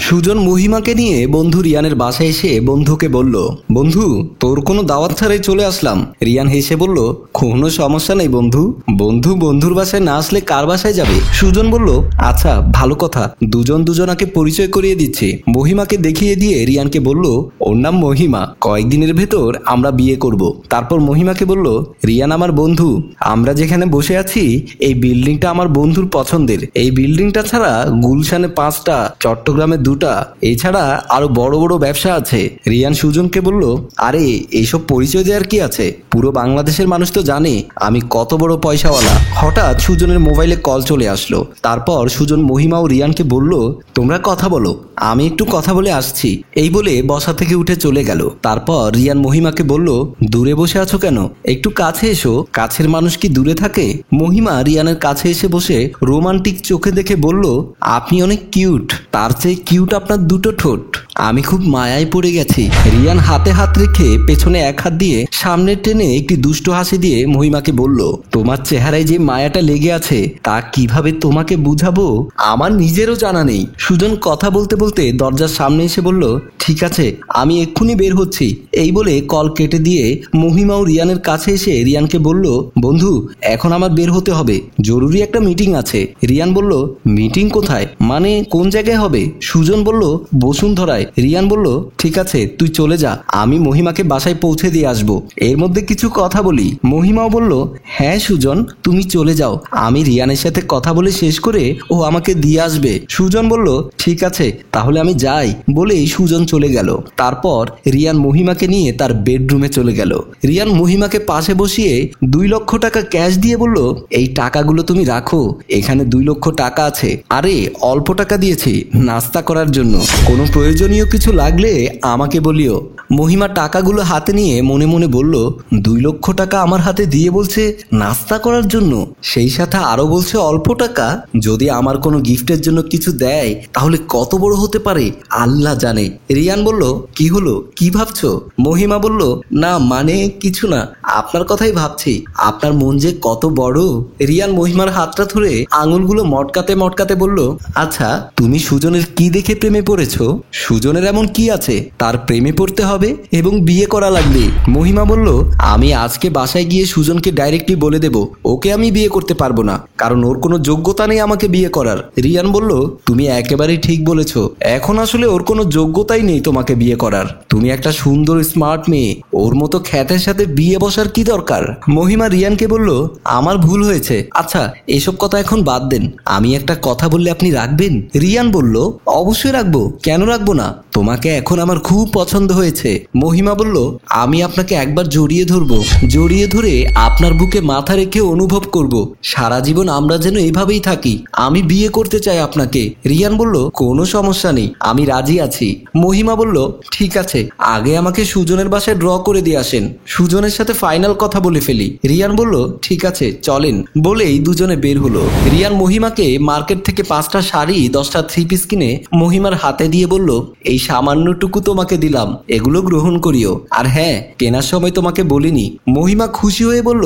সুজন মহিমাকে নিয়ে বন্ধু রিয়ানের বাসায় এসে বন্ধুকে বলল, বন্ধু তোর কোনো দাওয়াত ছাড়াই চলে আসলাম। রিয়ান হেসে বলল, কোনো সমস্যা নেই বন্ধু, বন্ধু বন্ধুর বাসায় না আসলে কার বাসায় যাবে। সুজন বলল, আচ্ছা ভালো কথা, দুজন দুজনাকে পরিচয় করিয়ে দিচ্ছে। মহিমাকে দেখিয়ে দিয়ে রিয়ানকে বলল, ওর নাম মহিমা, কয়েকদিনের ভেতর আমরা বিয়ে করব। তারপর মহিমাকে বলল, রিয়ান আমার বন্ধু, আমরা যেখানে বসে আছি এই বিল্ডিংটা আমার বন্ধুর পছন্দের। এই বিল্ডিংটা ছাড়া গুলশানে 5টা, চট্টগ্রামে 2টা, এছাড়া আরো বড় বড় ব্যবসা আছে। রিয়ান সুজনকে বলল, আরে এইসব পরিচয় দেওয়ার কি আছে, পুরো বাংলাদেশের মানুষ তো জানে আমি কত বড় পয়সাওয়ালা। হঠাৎ সুজনের মোবাইলে কল চলে আসলো। তারপর সুজন মহিমা ও রিয়ানকে বলল, তোমরা কথা বলো, আমি একটু কথা বলে আসছি। এই বলে বসা থেকে উঠে চলে গেল। তারপর রিয়ান মহিমাকে বলল, দূরে বসে আছো কেন, একটু কাছে এসো, কাছের মানুষ কি দূরে থাকে। মহিমা রিয়ানের কাছে এসে বসে রোমান্টিক চোখে দেখে বলল, আপনি অনেক কিউট, তার চেয়ে কিউট আপনার 2টো ঠোঁট, আমি খুব মায়ায় পড়ে গেছি। রিয়ান হাতে হাত রেখে পেছনে এক হাত দিয়ে সামনে টেনে একটি দুষ্ট হাসি দিয়ে মহিমাকে বলল, তোমার চেহারায় যে মায়াটা লেগে আছে তা কিভাবে তোমাকে বুঝাবো আমার নিজেরও জানা নেই। সুজন কথা বলতে বলতে দরজার সামনে এসে বলল, ঠিক আছে আমি এক্ষুনি বের হচ্ছি। এই বলে কল কেটে দিয়ে মহিমা ও রিয়ানের কাছে এসে রিয়ানকে বলল, বন্ধু এখন আমার বের হতে হবে, জরুরি একটা মিটিং আছে। রিয়ান বলল, মিটিং কোথায়, মানে কোন জায়গায় হবে। সুজন বলল, বসুন্ধরায়। রিয়ান বলল, ঠিক আছে তুই চলে যা, আমি মহিমাকে বাসায় পৌঁছে দিয়ে আসবো, এর মধ্যে কিছু কথা বলি। মহিমাও বলল, হ্যাঁ সুজন তুমি চলে যাও, আমি রিয়ানের সাথে কথা বলে শেষ করে ও আমাকে দিয়ে আসবে। সুজন বলল, ঠিক আছে তাহলে আমি যাই, বলেই সুজন চলে গেল। তারপর রিয়ান মহিমাকে নিয়ে তার বেডরুমে চলে গেল। রিয়ান মহিমাকে পাশে বসিয়ে 2 লক্ষ টাকা ক্যাশ দিয়ে বলল, এই টাকাগুলো তুমি রাখো, এখানে 2 লক্ষ টাকা আছে। আরে অল্প টাকা দিয়েছি নাস্তা করার জন্য, কোনো প্রয়োজনীয় কিছু লাগলে আমাকে বলিও। মহিমা টাকাগুলো হাতে নিয়ে মনে মনে বলল, 2 লক্ষ টাকা আমার হাতে দিয়ে বলছে নাস্তা করার জন্য, সেই সাথে আরো বলছে অল্প টাকা। যদি আমার কোনো গিফটের জন্য কিছু দেয় তাহলে কত বড় হতে পারে আল্লাহ জানে। রিয়ান বলল, কি হলো, কি ভাবছো। মহিমা বলল, না মানে কিছু না, আপনার কথাই ভাবছি, আপনার মন যে কত বড়। রিয়ান মহিমার হাতটা ধরে আঙুলগুলো মটকাতে মটকাতে বলল, আচ্ছা তুমি সুজনের কি দেখে প্রেমে পড়েছো, সুজনের এমন কি আছে তার প্রেমে পড়তে হবে এবং বিয়ে করা লাগবে। মহিমা বলল, আমি আজকে বাসায় গিয়ে সুজনকে ডাইরেক্টলি বলে দেব ওকে আমি বিয়ে করতে পারবো না, কারণ ওর কোনো যোগ্যতা নেই আমাকে বিয়ে করার। রিয়ান বলল, তুমি একেবারেই ঠিক বলেছো, এখন আসলে ওর কোনো যোগ্যতাই নেই তোমাকে বিয়ে করার, তুমি একটা সুন্দর স্মার্ট মেয়ে, ওর মতো খ্যাতের সাথে বিয়ে বসার কি দরকার। মহিমা রিয়ানকে বলল, আমার ভুল হয়েছে, আচ্ছা এসব কথা এখন বাদ দেন, আমি একটা কথা বললে আপনি রাখবেন। রিয়ান বলল, অবশ্যই রাখবো, কেন রাখবো না, তোমাকে এখন আমার খুব পছন্দ হয়েছে। মহিমা বলল, আমি আপনাকে একবার জড়িয়ে ধরবো, জড়িয়ে ধরে আপনার বুকে মাথা রেখে অনুভব করব সারা জীবন আমরা যেন এইভাবেই থাকি, আমি বিয়ে করতে চাই আপনাকে। রিয়ান বলল, কোনো সমস্যা নেই, আমি রাজি আছি। মহিমা বলল, ঠিক আছে আগে আমাকে সুজনের বাসায় ড্র করে দিয়ে আসেন, সুজনের সাথে ফাইনাল কথা বলে ফেলি। রিয়ান বলল, ঠিক আছে চলেন, বলেই দুজনে বের হলো। রিয়ান মহিমাকে মার্কেট থেকে 5টা শাড়ি 10টা 3 পিস কিনে মহিমার হাতে দিয়ে বলল, এই সামান্যটুকু তোমাকে দিলাম, এগুলো গ্রহণ করিও, আর হ্যাঁ কেনার সময় তোমাকে বলিনি। মহিমা খুশি হয়ে বলল,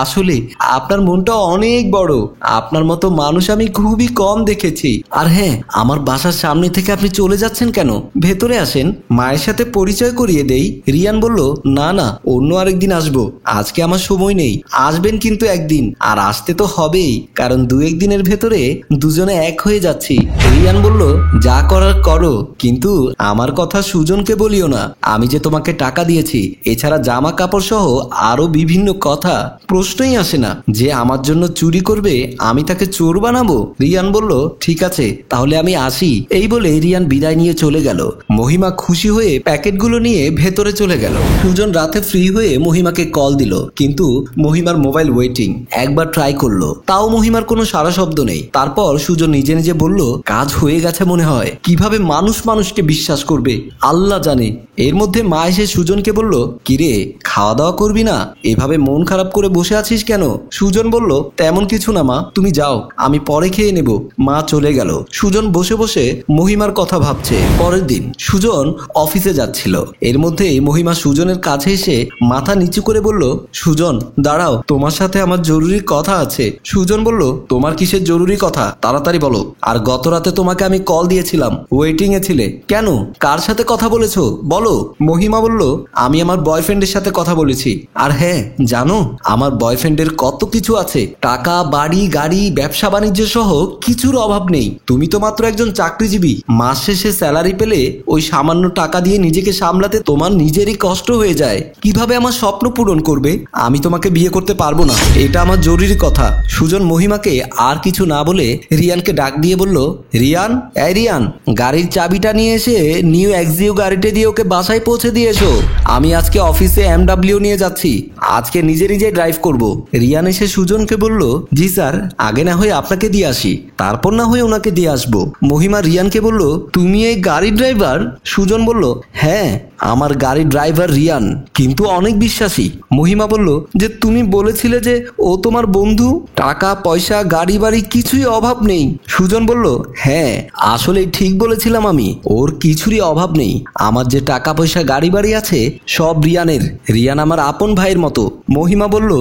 আসলে আপনার মনটা অনেক বড়, আপনার মতো মানুষ আমি খুবই কম দেখেছি। আর হ্যাঁ আমার বাসার সামনে থেকে আপনি চলে যাচ্ছেন কেন, ভেতরে আসেন, মায়ের সাথে পরিচয় করিয়ে দেই। রিয়ান বলল, না না অন্য আরেকদিন আসবো, আজকে আমার সময় নেই। আসবেন কিন্তু একদিন, আর আসতে তো হবেই, কারণ 2-1 দিনের ভেতরে দুজনে এক হয়ে যাচ্ছি। রিয়ান বলল, যা করার করো, কিন্তু আমার কথা সুজনকে বলিও না, আমি যে তোমাকে টাকা দিয়েছি, এছাড়া জামা কাপড় সহ আরো বিভিন্ন কথা, প্রশ্নই আসে না যে আমার জন্য চুরি করবে আমি তাকে চোর বানাবো। রিয়ান বলল, ঠিক আছে তাহলে আমি আসি। এই বলে রিয়ান বিদায় নিয়ে চলে গেল। মহিমা খুশি হয়ে প্যাকেটগুলো নিয়ে ভেতরে চলে গেল। সুজন রাতে ফ্রি হয়ে মহিমাকে কল দিল, কিন্তু মহিমার মোবাইল ওয়েটিং। একবার ট্রাই করলো, তাও মহিমার কোনো সারা শব্দ নেই। তারপর সুজন নিজে নিজে বলল, কাজ হয়ে গেছে মনে হয়, কিভাবে মানুষ মানুষকে মানুষকে বিশ্বাস করবে আল্লাহ জানে। এর মধ্যে মা এসে সুজনকে বলল, কিরে খাওয়া দাওয়া করবি না? এভাবে মন খারাপ করে বসে আছিস কেন? সুজন বলল, তেমন কিছু না মা, তুমি যাও, আমি পরে খেয়ে নেব। মা চলে গেল। সুজন বসে বসে মহিমার কথা ভাবছে। পরের দিন সুজন অফিসে যাচ্ছিল। এর মধ্যে মহিমা সুজনের কাছে এসে মাথা নিচু করে বলল, সুজন দাঁড়াও, তোমার সাথে আমার জরুরি কথা আছে। সুজন বলল, তোমার কিসের জরুরি কথা, তাড়াতাড়ি বলো। আর গত রাতে তোমাকে আমি কল দিয়েছিলাম, ওয়েটিং এ ছিলে কেন? কার সাথে কথা বলেছো বলো। মহিমা বলল, আমি আমার বয়ফ্রেন্ডের সাথে কথা বলেছি। আর হ্যাঁ জানো, আমার বয়ফ্রেন্ডের কত কিছু আছে, টাকা, বাড়ি, গাড়ি, ব্যবসা বাণিজ্য সহ কিছুর অভাব নেই। তুমি তো মাত্র একজন চাকরিজীবী। মাস শেষে স্যালারি পেলে ওই সামান্য টাকা দিয়ে নিজেকে সামলাতে তোমার নিজেরই কষ্ট হয়ে যায়। কিভাবে আমার স্বপ্ন পূরণ করবে? আমি তোমাকে বিয়ে করতে পারবো না, এটা আমার জরুরি কথা। সুজন মহিমাকে আর কিছু না বলে রিয়ানকে ডাক দিয়ে বলল, রিয়ান, এই রিয়ান, গাড়ির চাবিটা নিয়ে এসে নিউ এক্সিও গাড়িতে দিয়ে ওকে বাসায় পৌঁছে দিয়ে এসো। আমি আজকে অফিসে MW নিয়ে যাচ্ছি, আজকে নিজে নিজে ড্রাইভ করব। রিয়ান এসে সুজনকে বলল, জি স্যার, আগে না হয়ে আপনাকে দিয়ে আসি, তারপর না হয়ে ওনাকে দিয়ে আসবো। মহিমা রিয়ানকে বলল, তুমি এই গাড়ির ড্রাইভার? সুজন বলল, হ্যাঁ, আমার গাড়ির ড্রাইভার রিয়ান, কিন্তু অনেক বিশ্বাসী। মহিমা বলল, যে তুমি বলেছিলে যে ও তোমার বন্ধু, টাকা পয়সা গাড়ি বাড়ি কিছুই অভাব নেই। সুজন বলল, হ্যাঁ আসলে ঠিক বলেছিলাম আমি, ওর কিছুরই অভাব নেই। আমার যে টাকা পয়সা গাড়ি বাড়ি আছে সব রিয়ানের। রিয়ান আমার আপন ভাইয়ের মতো। মহিমা বলল,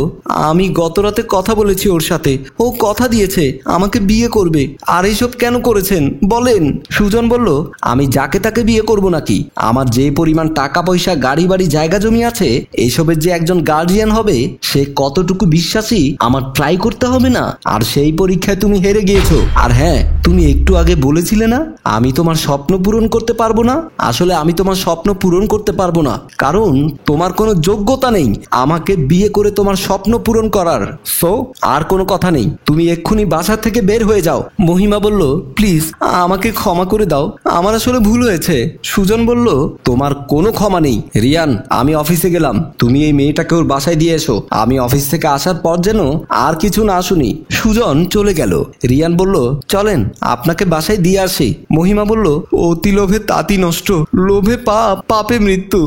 আমি গত রাতে কথা বলেছি ওর সাথে, ও কথা দিয়েছে আমাকে বিয়ে করবে। আর এইসব কেন করেছেন বলেন? সুজন বলল, আমি যাকে তাকে বিয়ে করব নাকি? আমার যে পরিমাণ টাকা পয়সা গাড়ি বাড়ি জায়গা জমি আছে, এইসবের যে একজন গার্জিয়ান হবে সে কতটুকু বিশ্বাসী আমার ট্রাই করতে হবে না? আর সেই পরীক্ষায় তুমি হেরে গিয়েছো। আর হ্যাঁ, তুমি একটু আগে বলেছিলে না আমি তোমার স্বপ্ন পূরণ করতে পারবো না? আসলে আমি তোমার স্বপ্ন পূরণ করতে পারবো না, কারণ তোমার কোনো যোগ্যতা নেই আমাকে বিয়ে করে তোমার স্বপ্ন পূরণ করার। সো আর কোনো কথা নেই, তুমি এক্ষুনি বাসা থেকে বের হয়ে যাও। মহিমা বলল, প্লিজ আমাকে ক্ষমা করে দাও, আমার আসলে ভুল হয়েছে। সুজন বলল, তোমার কোনো ক্ষমা নেই। রিয়ান, আমি অফিসে গেলাম, তুমি এই মেয়েটাকে ওর বাসায় দিয়ে এসো। আমি অফিস থেকে আসার পর যেন আর কিছু না শুনি। সুজন চলে গেল। রিয়ান বলল, চলেন আপনাকে বাসায় দিয়ে আসি। মহিমা বলল, অতি লোভে তাঁতি নষ্ট, লোভে পাপ, পাপে মৃত্যু,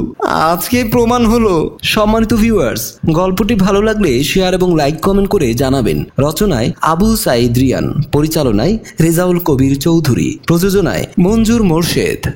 আজকে প্রমাণ হলো। সম্মানিত ভিউয়ার্স, গল্পটি ভালো লাগলে শেয়ার এবং লাইক কমেন্ট করে জানাবেন। রচনায় আবু সাইদ রিয়ান, পরিচালনায় রেজাউল কবির চৌধুরী, প্রযোজনায় মঞ্জুর মোর্শেদ।